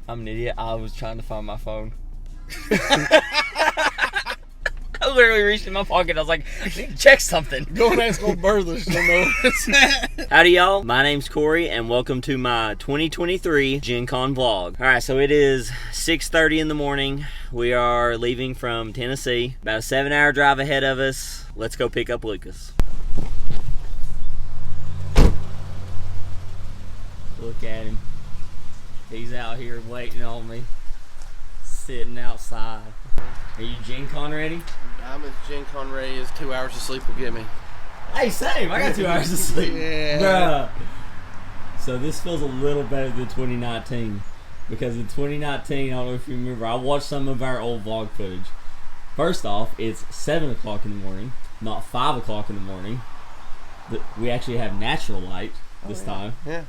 I'm an idiot. I was trying to find my phone. I literally reached in my pocket. I was like, I need to check something. Go and ask old Bertha. She'll know what's that. Howdy, y'all. My name's Corey, and welcome to my 2023 Gencon vlog. All right, so it is 6:30 in the morning. We are leaving from Tennessee. About a 7-hour drive ahead of us. Let's go pick up Lucas. Look at him. He's out here waiting on me. Sitting outside. Are you Gencon ready? I'm as Gencon ready as 2 hours of sleep will get me. Hey, same. I got 2 hours of sleep. Yeah. Bruh. So this feels a little better than 2019. Because in 2019, I don't know if you remember, I watched some of our old vlog footage. First off, it's 7 o'clock in the morning, not 5 o'clock in the morning. We actually have natural light this time. Yeah.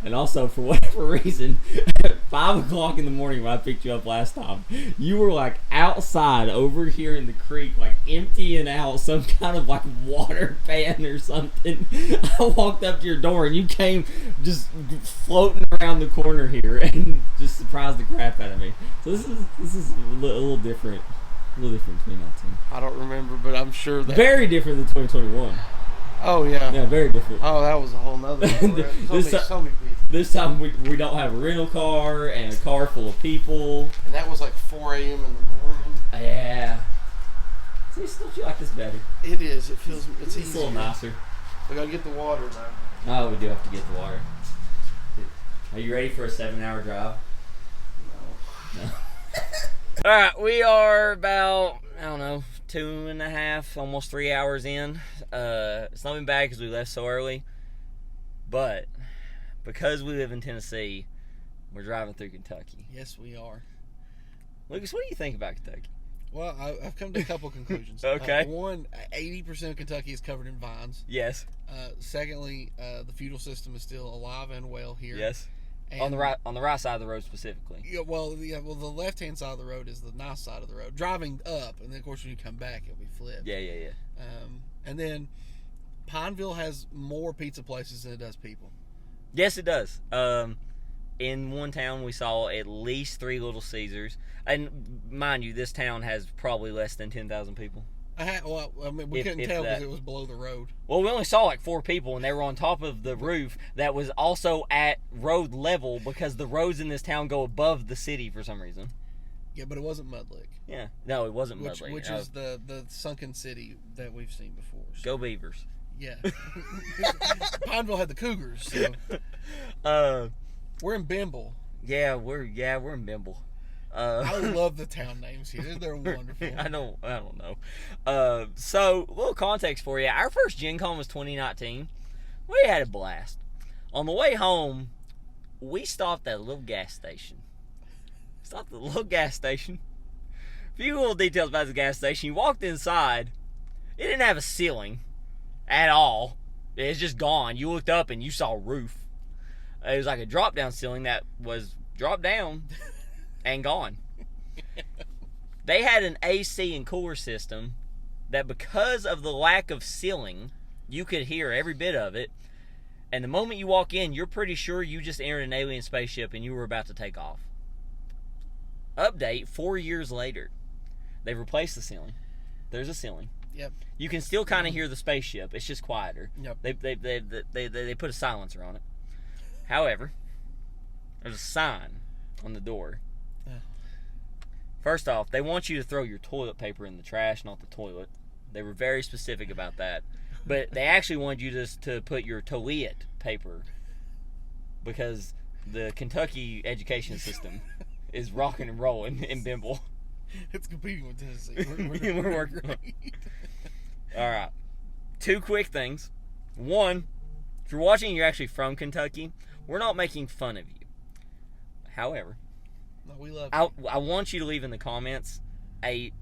And also, for whatever reason, at 5 o'clock in the morning when I picked you up last time, you were like outside over here in the creek, like emptying out some kind of like water pan or something. I walked up to your door and you came just floating around the corner here and just surprised the crap out of me. So this is a little different. A little different 2019. I don't remember, but I'm sure that... Very different than 2021. Oh, yeah. Yeah, very different. Oh, that was a whole nother story. This time we don't have a rental car and a car full of people. And that was like 4 a.m. in the morning. Yeah. See, don't you like this better? It is. It feels... It's a little nicer. We gotta get the water now. Oh, we do have to get the water. Are you ready for a 7-hour drive? No. Alright, we are about, I don't know, 2.5, almost 3 hours in. It's not been bad because we left so early. But because we live in Tennessee, we're driving through Kentucky. Yes, we are. Lucas, what do you think about Kentucky? Well, I've come to a couple conclusions. Okay. One, 80% of Kentucky is covered in vines. Yes. Secondly, the feudal system is still alive and well here. Yes. And on the right side of the road specifically. Yeah, well, the left-hand side of the road is the nice side of the road. Driving up, and then of course when you come back, it'll be flipped. Yeah. And then Pineville has more pizza places than it does people. Yes, it does. In one town, we saw at least 3 Little Caesars, and mind you, this town has probably less than 10,000 people. We couldn't tell because it was below the road. Well, we only saw like 4 people, and they were on top of the roof that was also at road level because the roads in this town go above the city for some reason. Yeah, but it wasn't Mud Lick. Yeah, no, it wasn't Mud Lick. Which is the sunken city that we've seen before. So. Go Beavers. Yeah. Pineville had the Cougars. So. We're in Bimble. Yeah, we're in Bimble. I love the town names here. They're wonderful. I don't know. So, a little context for you. Our first Gencon was 2019. We had a blast. On the way home, we stopped at a little gas station. A few little details about the gas station. You walked inside. It didn't have a ceiling at all. It's just gone. You looked up and you saw a roof. It was like a drop-down ceiling that was dropped down and gone. They had an AC and cooler system that because of the lack of ceiling, you could hear every bit of it. And the moment you walk in, you're pretty sure you just entered an alien spaceship and you were about to take off. Update, 4 years later. They've replaced the ceiling. There's a ceiling. Yep. You can still kind of hear the spaceship. It's just quieter. Yep. They put a silencer on it. However, there's a sign on the door. First off, they want you to throw your toilet paper in the trash, not the toilet. They were very specific about that. But they actually wanted you to put your toilet paper because the Kentucky education system is rocking and rolling in Bimble. It's competing with Tennessee. We're working on it. All right. 2 quick things. One, if you're watching and you're actually from Kentucky, we're not making fun of you. However, no, we love you. I want you to leave in the comments a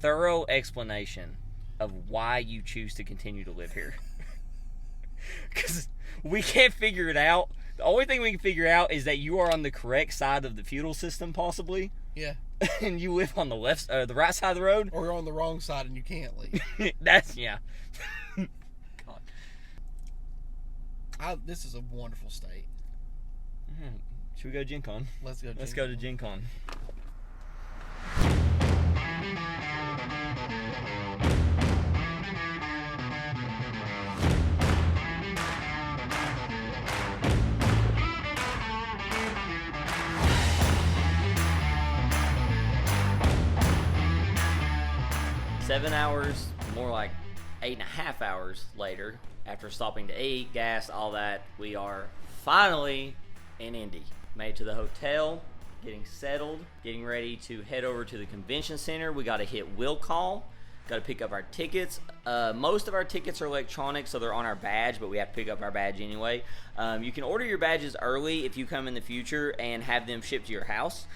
thorough explanation of why you choose to continue to live here. Because we can't figure it out. The only thing we can figure out is that you are on the correct side of the feudal system, possibly. Yeah. And you live on the the right side of the road. Or you're on the wrong side and you can't leave. Yeah. This is a wonderful state. Should we go Gencon? Let's go. Let's go to Gencon. Seven hours, more like 8.5 hours later, after stopping to eat, gas, all that, we are finally in Indy. Made it to the hotel, getting settled, getting ready to head over to the convention center. We got to hit will call, got to pick up our tickets. Most of our tickets are electronic, so they're on our badge, but we have to pick up our badge anyway. You can order your badges early if you come in the future and have them shipped to your house.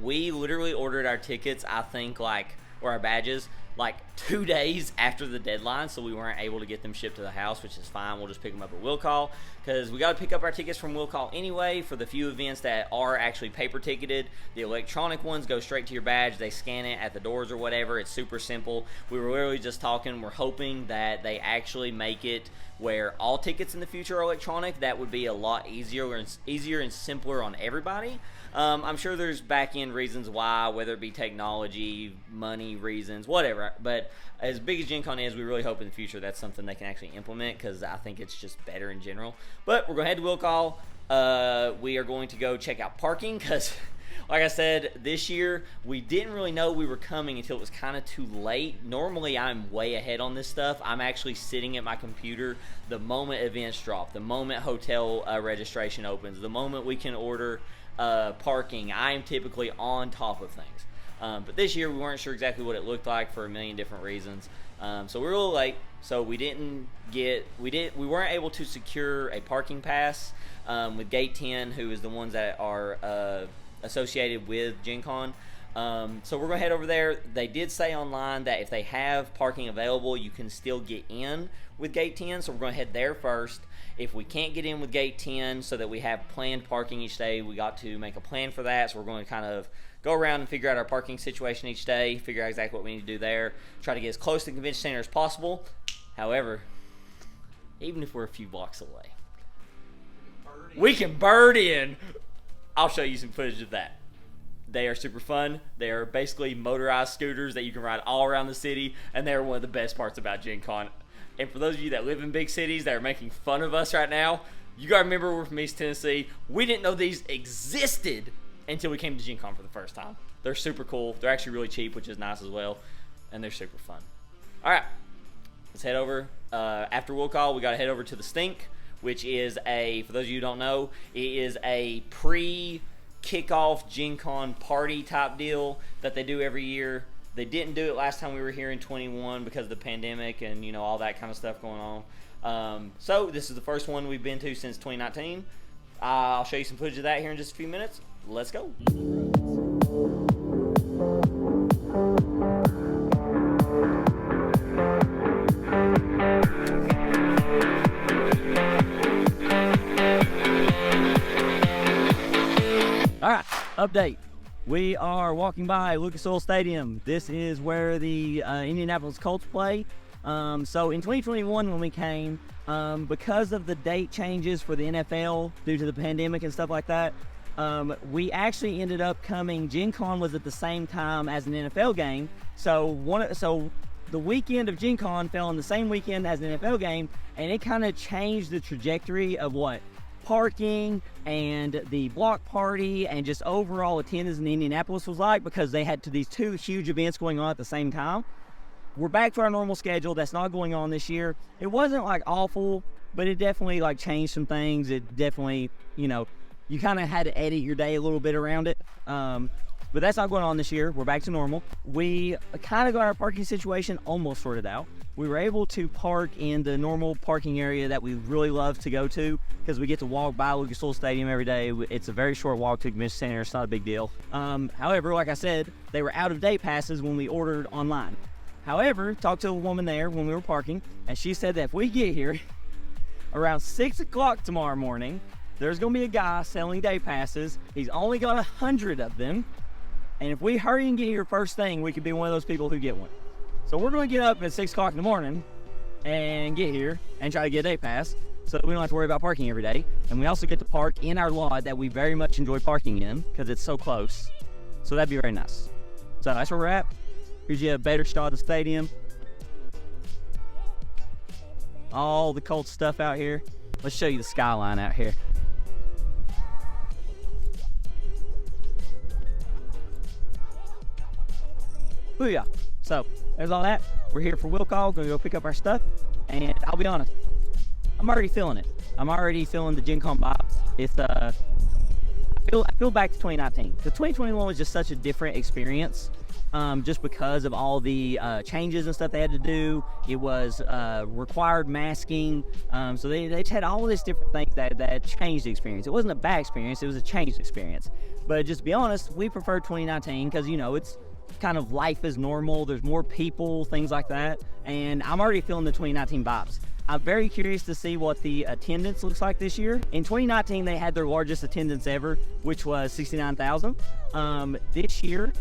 We literally ordered our tickets, I think, or our badges, like 2 days after the deadline, so we weren't able to get them shipped to the house, which is fine. We'll just pick them up at will call, because we got to pick up our tickets from will call anyway. For the few events that are actually paper ticketed, the electronic ones go straight to your badge. They scan it at the doors or whatever. It's super simple. We were literally just talking, we're hoping that they actually make it where all tickets in the future are electronic. That would be a lot easier and simpler on everybody. I'm sure there's back-end reasons why, whether it be technology, money reasons, whatever. But as big as Gen Con is, we really hope in the future that's something they can actually implement, because I think it's just better in general. But we're going to head to will call. We are going to go check out parking, because like I said, this year we didn't really know we were coming until it was kind of too late. Normally I'm way ahead on this stuff. I'm actually sitting at my computer the moment events drop, the moment hotel registration opens, the moment we can order parking. I am typically on top of things. But this year we weren't sure exactly what it looked like for a million different reasons. So we were a little late, so we weren't able to secure a parking pass with Gate 10, who is the ones that are associated with Gen Con. So we're going to head over there. They did say online that if they have parking available, you can still get in with Gate 10, so we're going to head there first. If we can't get in with Gate 10 so that we have planned parking each day, we got to make a plan for that. So we're going to kind of go around and figure out our parking situation each day, figure out exactly what we need to do there, try to get as close to the convention center as possible. However, even if we're a few blocks away, we can bird in. I'll show you some footage of that. They are super fun. They are basically motorized scooters that you can ride all around the city, and they're one of the best parts about Gen Con. And for those of you that live in big cities that are making fun of us right now, you gotta remember we're from East Tennessee. We didn't know these existed until we came to Gen Con for the first time. They're super cool. They're actually really cheap, which is nice as well, and they're super fun. All right, let's head over. After will call, we gotta head over to the Stink, which is for those of you who don't know, it is a pre-kickoff Gen Con party type deal that they do every year. They didn't do it last time we were here in 21 because of the pandemic and all that kind of stuff going on. So this is the first one we've been to since 2019. I'll show you some footage of that here in just a few minutes. Let's go. All right, update. We are walking by Lucas Oil Stadium. This is where the Indianapolis Colts play. So in 2021 when we came, because of the date changes for the NFL due to the pandemic and stuff like that, we actually ended up coming. Gen Con was at the same time as an NFL game. So the weekend of Gen Con fell on the same weekend as an NFL game, and it kind of changed the trajectory of what parking and the block party and just overall attendance in Indianapolis was like, because they had these two huge events going on at the same time. We're back to our normal schedule. That's not going on this year. It wasn't like awful, but it definitely like changed some things. It definitely, you kind of had to edit your day a little bit around it. But that's not going on this year. We're back to normal. We kind of got our parking situation almost sorted out. We were able to park in the normal parking area that we really love to go to, because we get to walk by Lucas Oil Stadium every day. It's a very short walk to the convention center. It's not a big deal. However, like I said, they were out of date passes when we ordered online. However, talked to a woman there when we were parking, and she said that if we get here around 6 o'clock tomorrow morning, there's going to be a guy selling day passes. He's only got 100 of them. And if we hurry and get here first thing, we could be one of those people who get one. So we're going to get up at 6 o'clock in the morning and get here and try to get a day pass. so we don't have to worry about parking every day. And we also get to park in our lot that we very much enjoy parking in because it's so close. So that'd be very nice. So that's where we're at. Here's you a better shot of the stadium. All the cold stuff out here. Let's show you the skyline out here. Booyah. So there's all that. We're here for will call. Gonna go pick up our stuff. And I'll be honest, I'm already feeling it. I'm already feeling the Gencon vibes. It's I feel back to 2019. The 2021 was just such a different experience, just because of all the changes and stuff they had to do. It was required masking, so they just had all of these different things that changed the experience. It wasn't a bad experience, it was a changed experience. But just to be honest, we prefer 2019 because, you know, it's kind of life is normal, there's more people, things like that, and I'm already feeling the 2019 vibes. I'm very curious to see what the attendance looks like this year. In 2019, they had their largest attendance ever, which was 69,000. This year,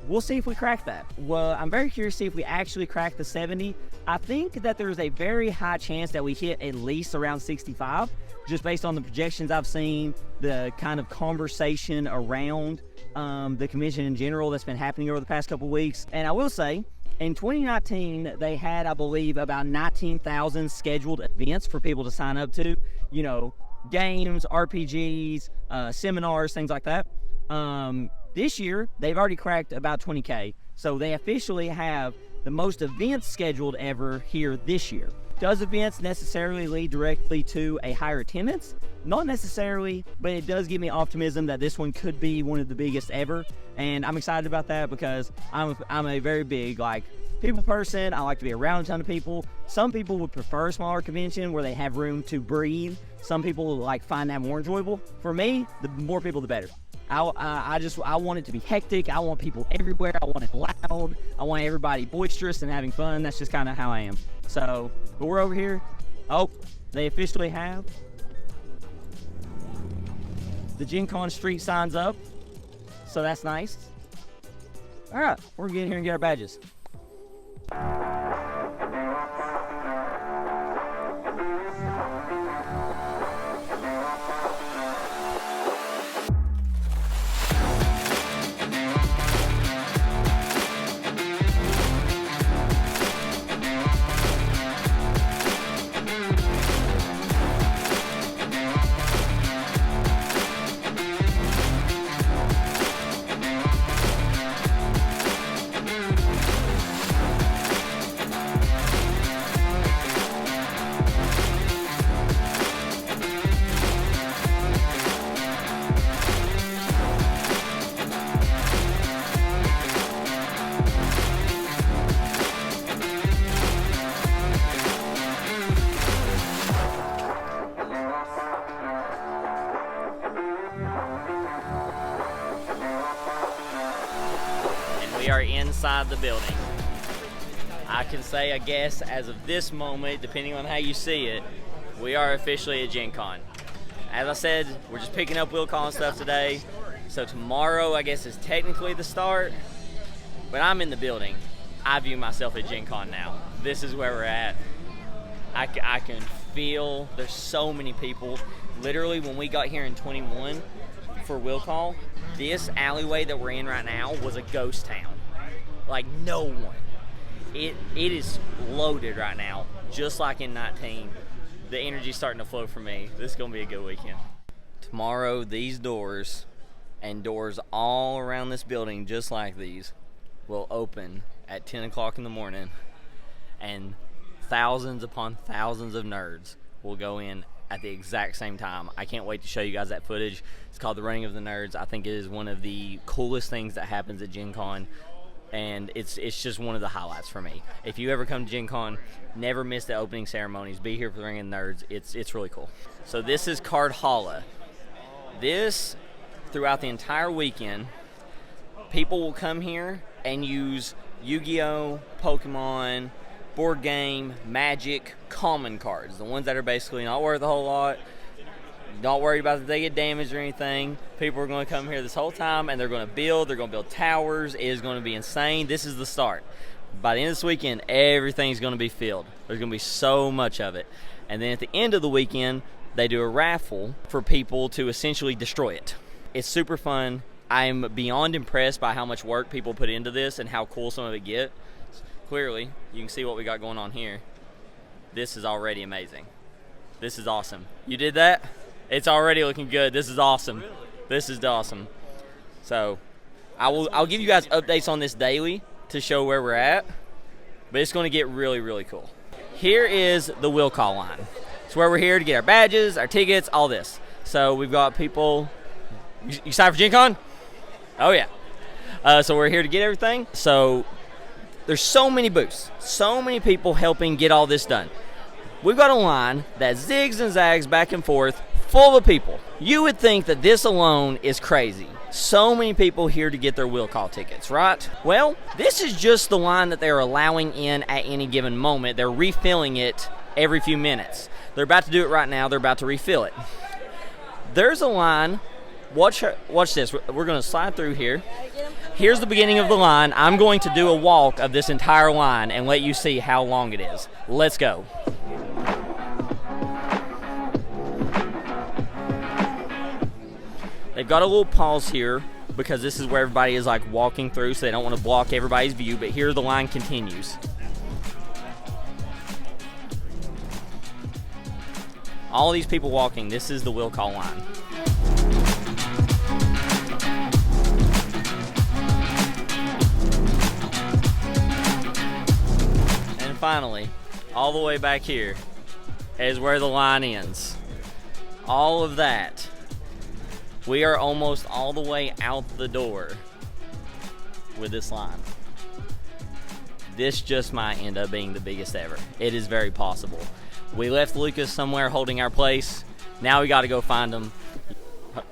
we'll see if we crack that. Well, I'm very curious to see if we actually crack the 70. I think that there's a very high chance that we hit at least around 65, just based on the projections I've seen, the kind of conversation around the convention in general that's been happening over the past couple weeks. And I will say, in 2019, they had, I believe, about 19,000 scheduled events for people to sign up to. You know, games, RPGs, seminars, things like that. This year, they've already cracked about 20K. So they officially have the most events scheduled ever here this year. Does events necessarily lead directly to a higher attendance? Not necessarily, but it does give me optimism that this one could be one of the biggest ever. And I'm excited about that because I'm a very big, like, people person. I like to be around a ton of people. Some people would prefer a smaller convention where they have room to breathe. Some people like find that more enjoyable. For me, the more people, the better. I want it to be hectic. I want people everywhere. I want it loud. I want everybody boisterous and having fun. That's just kind of how I am. So, but we're over here. Oh, they officially have the Gencon street signs up. So that's nice. All right, we're gonna get here and get our badges. We are inside the building. I can say, I guess, as of this moment, depending on how you see it, we are officially at Gencon. As I said, we're just picking up will call and stuff today. So tomorrow, I guess, is technically the start. But I'm in the building. I view myself at Gencon now. This is where we're at. I can feel there's so many people. Literally, when we got here in 21 for will call, this alleyway that we're in right now was a ghost town. Like, no one. It is loaded right now, just like in 19. The energy's starting to flow for me. This is going to be a good weekend. Tomorrow, these doors and doors all around this building, just like these, will open at 10 o'clock in the morning, and thousands upon thousands of nerds will go in at the exact same time. I can't wait to show you guys that footage. It's called the Running of the Nerds. I think it is one of the coolest things that happens at Gen Con, and it's just one of the highlights for me. If you ever come to Gen Con, never miss the opening ceremonies. Be here for the Ring of the Nerds. It's really cool. So this is Card Holla. This, throughout the entire weekend, people will come here and use Yu-Gi-Oh!, Pokemon, board game, Magic, common cards. The ones that are basically not worth a whole lot. Not worried about if they get damaged or anything. People are going to come here this whole time and they're going to build. They're going to build towers. It is going to be insane. This is the start. By the end of this weekend, everything's going to be filled. There's going to be so much of it. And then at the end of the weekend, they do a raffle for people to essentially destroy it. It's super fun. I'm beyond impressed by how much work people put into this and how cool some of it gets. Clearly, you can see what we got going on here. This is already amazing. This is awesome. You did that? It's already looking good. This is awesome. Really? This is awesome. So I'll give you guys updates on this daily to show where we're at, but it's going to get really, really cool. Here is the will call line. It's where we're here to get our badges, our tickets, all this. So we've got people. You excited for Gencon? Oh yeah. So we're here to get everything. So there's so many booths, so many people helping get all this done. We've got a line that zigs and zags back and forth, full of people. You would think that this alone is crazy. So many people here to get their will call tickets, right? Well, this is just the line that they're allowing in at any given moment. They're refilling it every few minutes. They're about to do it right now. They're about to refill it. There's a line. Watch this. We're going to slide through here. Here's the beginning of the line. I'm going to do a walk of this entire line and let you see how long it is. Let's go. They've got a little pause here because this is where everybody is like walking through, so they don't want to block everybody's view, but here the line continues. All these people walking, this is the will call line. And finally, all the way back here is where the line ends. All of that. We are almost all the way out the door with this line. This just might end up being the biggest ever. It is very possible. We left Lucas somewhere holding our place. Now we got to go find him.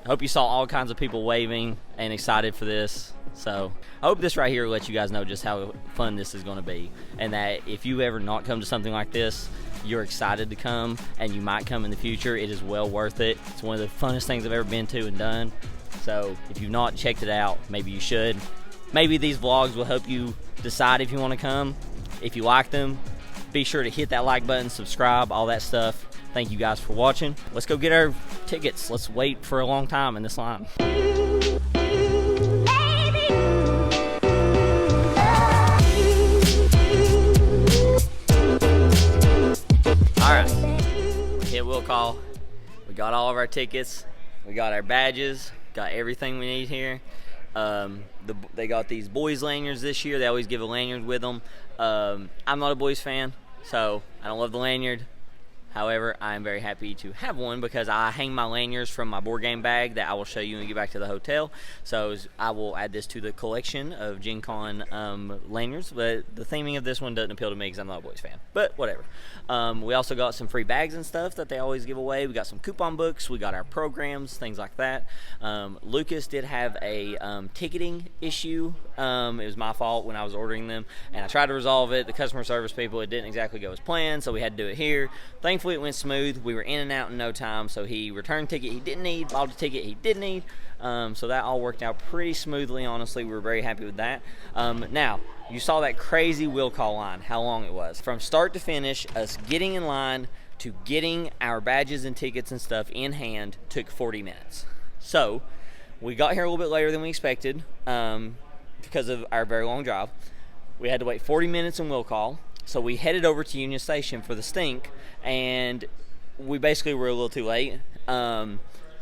Hope you saw all kinds of people waving and excited for this. So I hope this right here lets you guys know just how fun this is going to be, and that if you ever not come to something like this, you're excited to come, and you might come in the future. It is well worth it. It's one of the funnest things I've ever been to and done. So if you've not checked it out, maybe you should. Maybe these vlogs will help you decide if you want to come. If you like them, be sure to hit that like button, subscribe, all that stuff. Thank you guys for watching. Let's go get our tickets. Let's wait for a long time in this line. Alright, hit will call. We got all of our tickets. We got our badges. Got everything we need here. They got these boys lanyards this year. They always give a lanyard with them. I'm not a boys fan, so I don't love the lanyard. However, I am very happy to have one because I hang my lanyards from my board game bag that I will show you when we get back to the hotel. So I will add this to the collection of Gencon lanyards. But the theming of this one doesn't appeal to me because I'm not a boys fan. But whatever. We also got some free bags and stuff that they always give away. We got some coupon books. We got our programs, things like that. Lucas did have a ticketing issue. It was my fault when I was ordering them, and I tried to resolve it. The customer service people, it didn't exactly go as planned, so we had to do it here. Thankfully, it went smooth. We were in and out in no time, so he returned ticket he didn't need, bought a ticket he did need. So that all worked out pretty smoothly, honestly. We were very happy with that. Now, you saw that crazy will call line, how long it was. From start to finish, us getting in line to getting our badges and tickets and stuff in hand took 40 minutes. So we got here a little bit later than we expected because of our very long drive. We had to wait 40 minutes in will call. So we headed over to Union Station for the stink, and we basically were a little too late.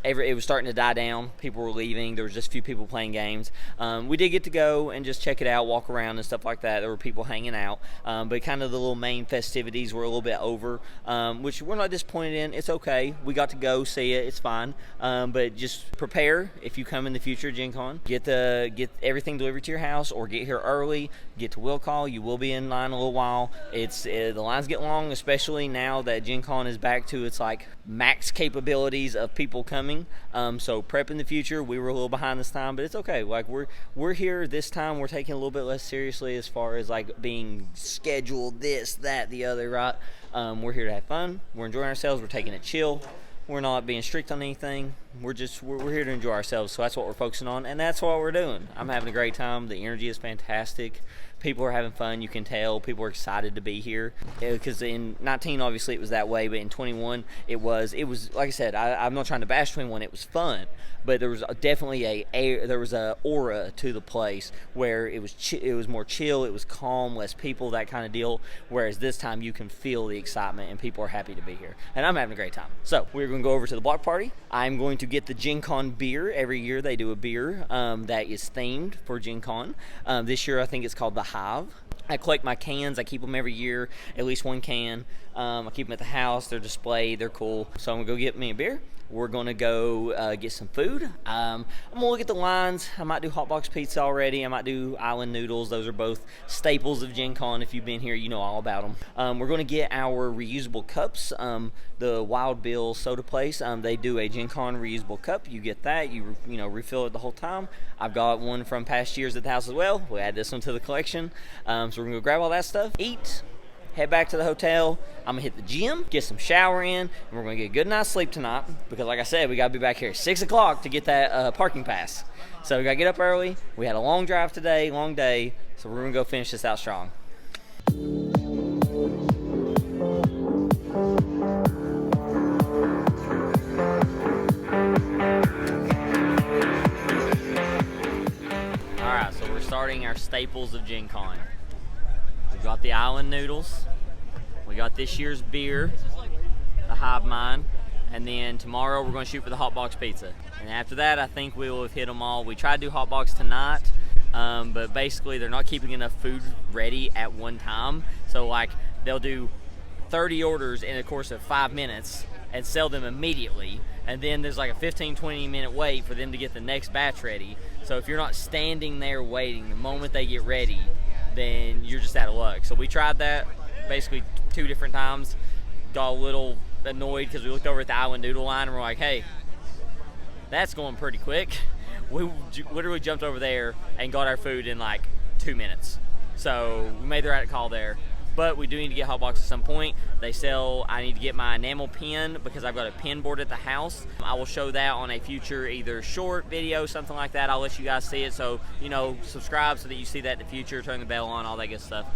It was starting to die down. People were leaving. There was just a few people playing games. We did get to go and just check it out, walk around and stuff like that. There were people hanging out. But kind of the little main festivities were a little bit over, which we're not disappointed in. It's okay. We got to go see it. It's fine. But just prepare if you come in the future, Gencon. Get everything delivered to your house, or get here early. Get to will call. You will be in line a little while. The lines get long, especially now that Gencon is back to its like max capabilities of people coming. So prep in the future. We were a little behind this time, but it's okay. Like we're here this time. We're taking a little bit less seriously as far as like being scheduled this, that, the other, right? We're here to have fun. We're enjoying ourselves. We're taking it chill. We're not being strict on anything. we're here to enjoy ourselves, so that's what we're focusing on, and that's what we're doing. I'm having a great time. The energy is fantastic. People are having fun. You can tell people are excited to be here, because in 19 obviously it was that way, but in 21 it was like I said, I'm not trying to bash 21. It was fun, but there was definitely there was a aura to the place where it was more chill, it was calm, less people, that kind of deal, whereas this time you can feel the excitement and people are happy to be here, and I'm having a great time. So we're going to go over to the block party. I'm going to get the Gencon beer. Every year they do a beer that is themed for Gencon. This year I think it's called the Hive. I collect my cans. I keep them every year, at least one can. I keep them at the house. They're displayed. They're cool. So I'm going to go get me a beer. We're going to go get some food. I'm going to look at the lines. I might do hot box pizza already. I might do island noodles. Those are both staples of Gen Con. If you've been here, you know all about them. We're going to get our reusable cups. The Wild Bill soda place, they do a Gen Con reusable cup. You get that. You refill it the whole time. I've got one from past years at the house as well. We'll add this one to the collection. So we're going to go grab all that stuff, eat, head back to the hotel. I'm going to hit the gym, get some shower in, and we're going to get a good night's sleep tonight because, like I said, we got to be back here at 6 o'clock to get that parking pass. So we got to get up early. We had a long drive today, long day, so we're going to go finish this out strong. All right, so we're starting our staples of Gen Con. We got the island noodles. We got this year's beer, the Hive Mind. And then tomorrow we're going to shoot for the hot box pizza. And after that, I think we will have hit them all. We tried to do hot box tonight, but basically they're not keeping enough food ready at one time. So like they'll do 30 orders in the course of 5 minutes and sell them immediately. And then there's like a 15-20 minute wait for them to get the next batch ready. So if you're not standing there waiting, the moment they get ready, then you're just out of luck. So we tried that basically 2 different times, got a little annoyed because we looked over at the island noodle line and we're like, hey, that's going pretty quick. We literally jumped over there and got our food in like 2 minutes. So we made the right call there. But we do need to get hot box at some point. I need to get my enamel pen because I've got a pen board at the house. I will show that on a future either short video, something like that. I'll let you guys see it. So, subscribe so that you see that in the future, turn the bell on, all that good stuff.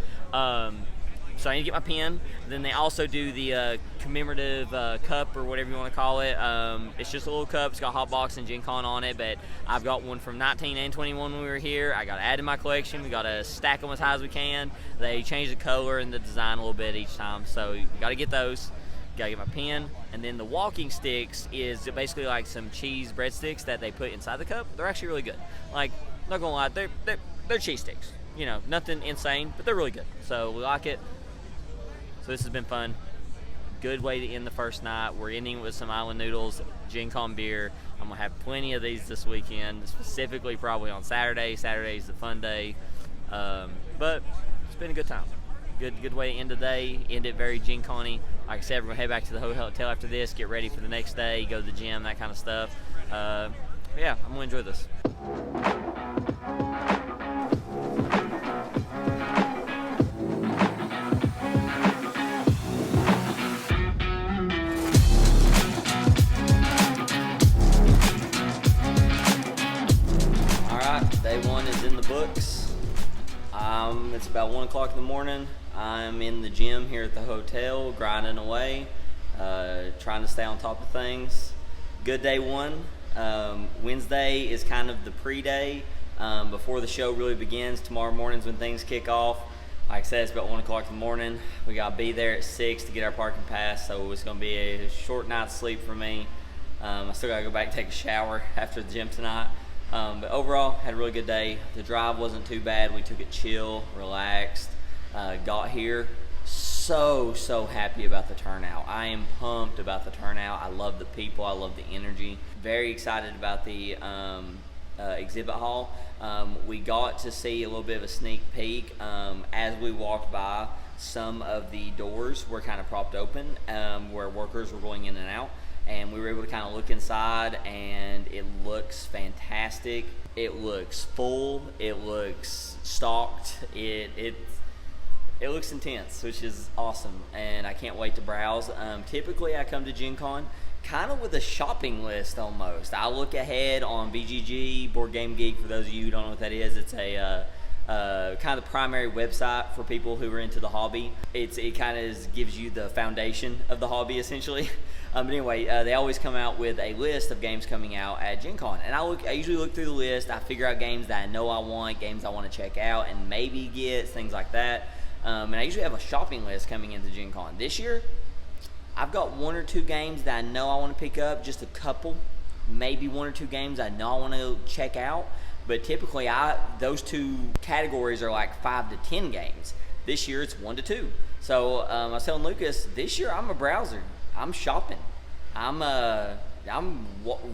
So I need to get my pen. Then they also do the commemorative cup or whatever you want to call it. It's just a little cup. It's got hot box and Gen Con on it, but I've got one from 19 and 21 when we were here. I got to add to my collection. We got to stack them as high as we can. They change the color and the design a little bit each time, so you got to get those. Got to get my pen. And then the walking sticks is basically like some cheese breadsticks that they put inside the cup. They're actually really good. Like, not gonna lie, they're cheese sticks. Nothing insane, but they're really good. So we like it. So this has been fun. Good way to end the first night. We're ending with some island noodles, Gen Con beer. I'm going to have plenty of these this weekend, specifically probably on Saturday. Saturday's the fun day. But it's been a good time. Good way to end the day. End it very Gen Con-y. Like I said, we're going to head back to the hotel after this, get ready for the next day, go to the gym, that kind of stuff. Yeah, I'm going to enjoy this. Day 1 is in the books. It's about 1 o'clock in the morning. I'm in the gym here at the hotel, grinding away, trying to stay on top of things. Good day 1. Wednesday is kind of the pre-day before the show really begins. Tomorrow morning's when things kick off. Like I said, it's about 1 o'clock in the morning. We got to be there at 6 to get our parking pass, so it's going to be a short night's sleep for me. I still got to go back and take a shower after the gym tonight. But overall, had a really good day. The drive wasn't too bad. We took it chill, relaxed, got here. So happy about the turnout. I am pumped about the turnout. I love the people. I love the energy. Very excited about the exhibit hall. We got to see a little bit of a sneak peek. As we walked by, some of the doors were kind of propped open where workers were going in and out. And we were able to kind of look inside, and it looks fantastic. It looks full. It looks stocked. It looks intense, which is awesome, and I can't wait to browse. Typically, I come to Gen Con kind of with a shopping list almost. I look ahead on BGG, Board Game Geek. For those of you who don't know what that is, it's a kind of the primary website for people who are into the hobby. It kind of gives you the foundation of the hobby essentially. But anyway, they always come out with a list of games coming out at Gencon, and I usually look through the list. I figure out games that I know I want, games I want to check out and maybe get, things like that. And I usually have a shopping list coming into Gencon. This year, I've got 1 or 2 games that I know I want to pick up, just a couple, maybe 1 or 2 games I know I want to check out. But typically, those 2 categories are like 5 to 10 games. This year, it's 1 to 2. So I was telling Lucas, this year I'm a browser. I'm shopping. I'm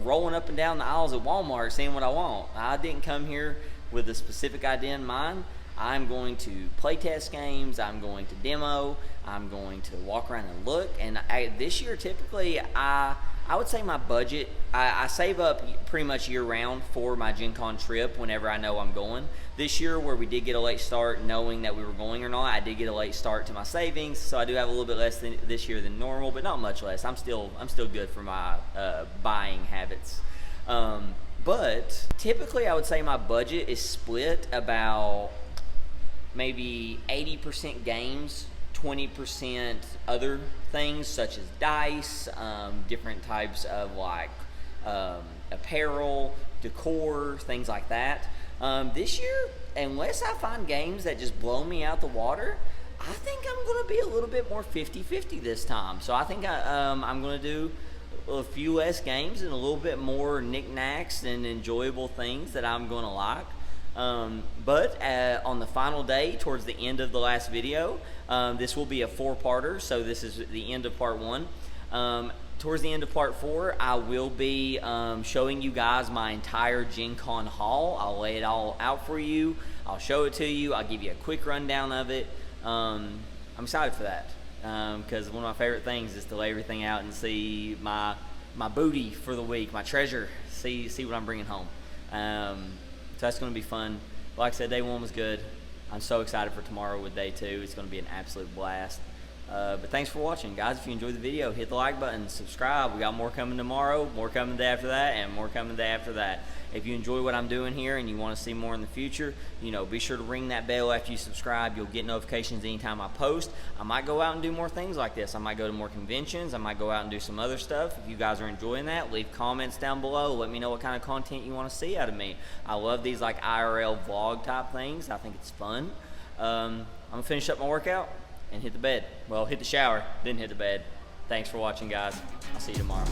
rolling up and down the aisles at Walmart, seeing what I want. I didn't come here with a specific idea in mind. I'm going to play test games. I'm going to demo. I'm going to walk around and look. And this year, typically, I would say my budget, I save up pretty much year round for my Gen Con trip whenever I know I'm going. This year, where we did get a late start knowing that we were going or not, I did get a late start to my savings, so I do have a little bit less this year than normal, but not much less. I'm still good for my buying habits. But typically, I would say my budget is split about maybe 80% games, 20% other things such as dice, different types of like apparel, decor, things like that. This year, unless I find games that just blow me out the water, I think I'm going to be a little bit more 50-50 this time. So I think I'm going to do a few less games and a little bit more knickknacks and enjoyable things that I'm going to like. But on the final day, towards the end of the last video, this will be a 4-parter, so this is the end of part 1. Towards the end of part 4, I will be showing you guys my entire Gen Con haul. I'll lay it all out for you. I'll show it to you. I'll give you a quick rundown of it. I'm excited for that because one of my favorite things is to lay everything out and see my booty for the week, my treasure, see what I'm bringing home. So that's going to be fun. Like I said, day 1 was good. I'm so excited for tomorrow with day 2. It's going to be an absolute blast. But thanks for watching, guys. If you enjoyed the video, hit the like button, subscribe. We got more coming tomorrow, more coming the day after that, and more coming the day after that. If you enjoy what I'm doing here and you want to see more in the future, be sure to ring that bell after you subscribe. You'll get notifications anytime I post. I might go out and do more things like this. I might go to more conventions. I might go out and do some other stuff. If you guys are enjoying that, leave comments down below. Let me know what kind of content you want to see out of me. I love these like IRL vlog type things. I think it's fun. I'm going to finish up my workout and hit the bed. Well, hit the shower, then hit the bed. Thanks for watching, guys. I'll see you tomorrow.